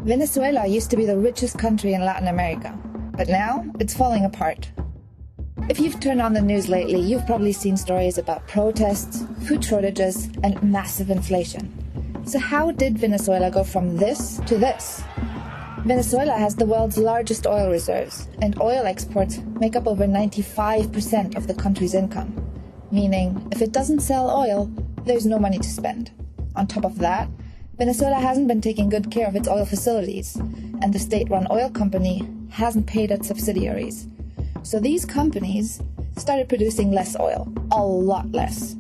Venezuela used to be the richest country in Latin America, but now it's falling apart. If you've turned on the news lately, you've probably seen stories about protests, food shortages, and massive inflation. So how did Venezuela go from this to this? Venezuela has the world's largest oil reserves, and oil exports make up over 95% of the country's income, meaning if it doesn't sell oil, there's no money to spend. On top of that, Venezuela hasn't been taking good care of its oil facilities, and the state-run oil company hasn't paid its subsidiaries. So these companies started producing less oil, a lot less.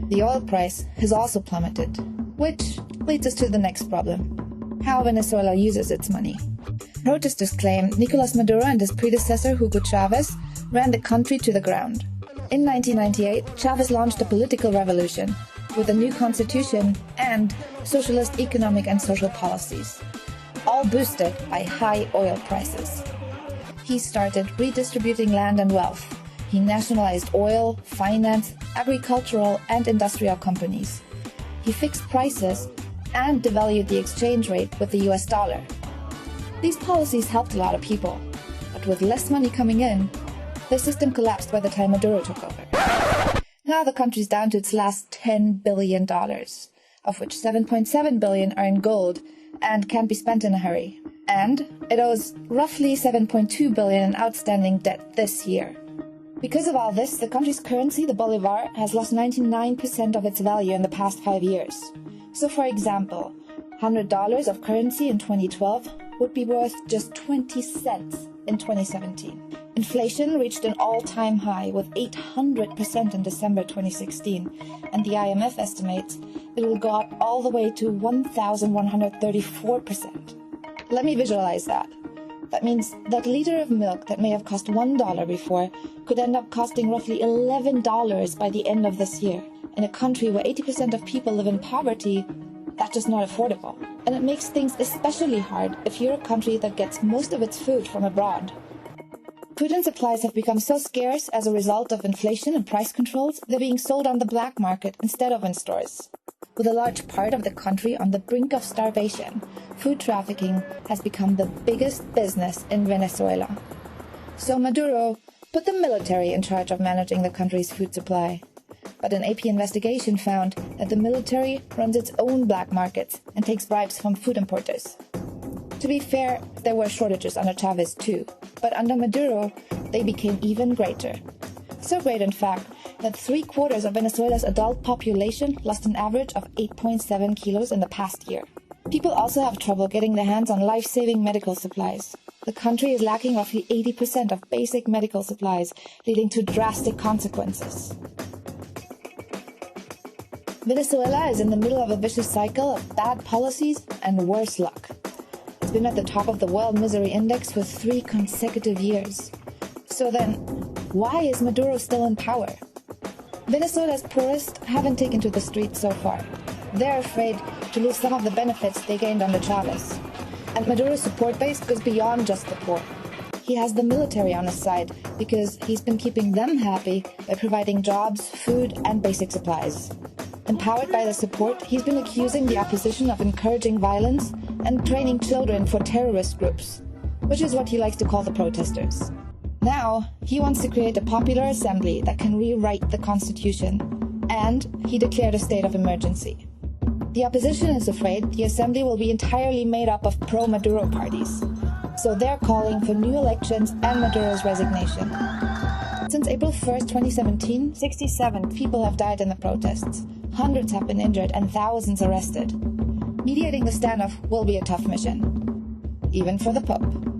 The oil price has also plummeted, which leads us to the next problem: how Venezuela uses its money. Protesters claim Nicolas Maduro and his predecessor Hugo Chavez ran the country to the ground. In 1998, Chavez launched a political revolution with a new constitution and socialist economic and social policies, all boosted by high oil prices. He started redistributing land and wealth. He nationalized oil, finance, agricultural and industrial companies. He fixed prices and devalued the exchange rate with the US dollar. These policies helped a lot of people, but with less money coming in, the system collapsed by the time Maduro took over. Now the country's down to its last $10 billion, of which $7.7 billion are in gold and can't be spent in a hurry. And it owes roughly $7.2 billion in outstanding debt this year. Because of all this, the country's currency, the bolivar, has lost 99% of its value in the past 5 years. So for example, $100 of currency in 2012 would be worth just 20 cents in 2017. Inflation reached an all-time high with 800% in December 2016, and the IMF estimates it will go up all the way to 1,134%. Let me visualize that. That means that a liter of milk that may have cost $1 before could end up costing roughly $11 by the end of this year. In a country where 80% of people live in poverty, that's just not affordable. And it makes things especially hard if you're a country that gets most of its food from abroad. Food and supplies have become so scarce as a result of inflation and price controls, they're being sold on the black market instead of in stores. With a large part of the country on the brink of starvation, food trafficking has become the biggest business in Venezuela. So Maduro put the military in charge of managing the country's food supply. But an AP investigation found that the military runs its own black markets and takes bribes from food importers. To be fair, there were shortages under Chavez too, but under Maduro, they became even greater. So great, in fact, that 3/4 of Venezuela's adult population lost an average of 8.7 kilos in the past year. People also have trouble getting their hands on life-saving medical supplies. The country is lacking roughly 80% of basic medical supplies, leading to drastic consequences. Venezuela is in the middle of a vicious cycle of bad policies and worse luck. It's been at the top of the World Misery Index for 3 consecutive years. So then, why is Maduro still in power? Venezuela's poorest haven't taken to the streets so far. They're afraid to lose some of the benefits they gained under Chavez. And Maduro's support base goes beyond just the poor. He has the military on his side because he's been keeping them happy by providing jobs, food, and basic supplies. Empowered by the support, he's been accusing the opposition of encouraging violence and training children for terrorist groups, which is what he likes to call the protesters. Now, he wants to create a popular assembly that can rewrite the constitution, and he declared a state of emergency. The opposition is afraid the assembly will be entirely made up of pro-Maduro parties, so they're calling for new elections and Maduro's resignation. Since April 1st, 2017, 67 people have died in the protests, hundreds have been injured, and thousands arrested. Mediating the standoff will be a tough mission, even for the Pope.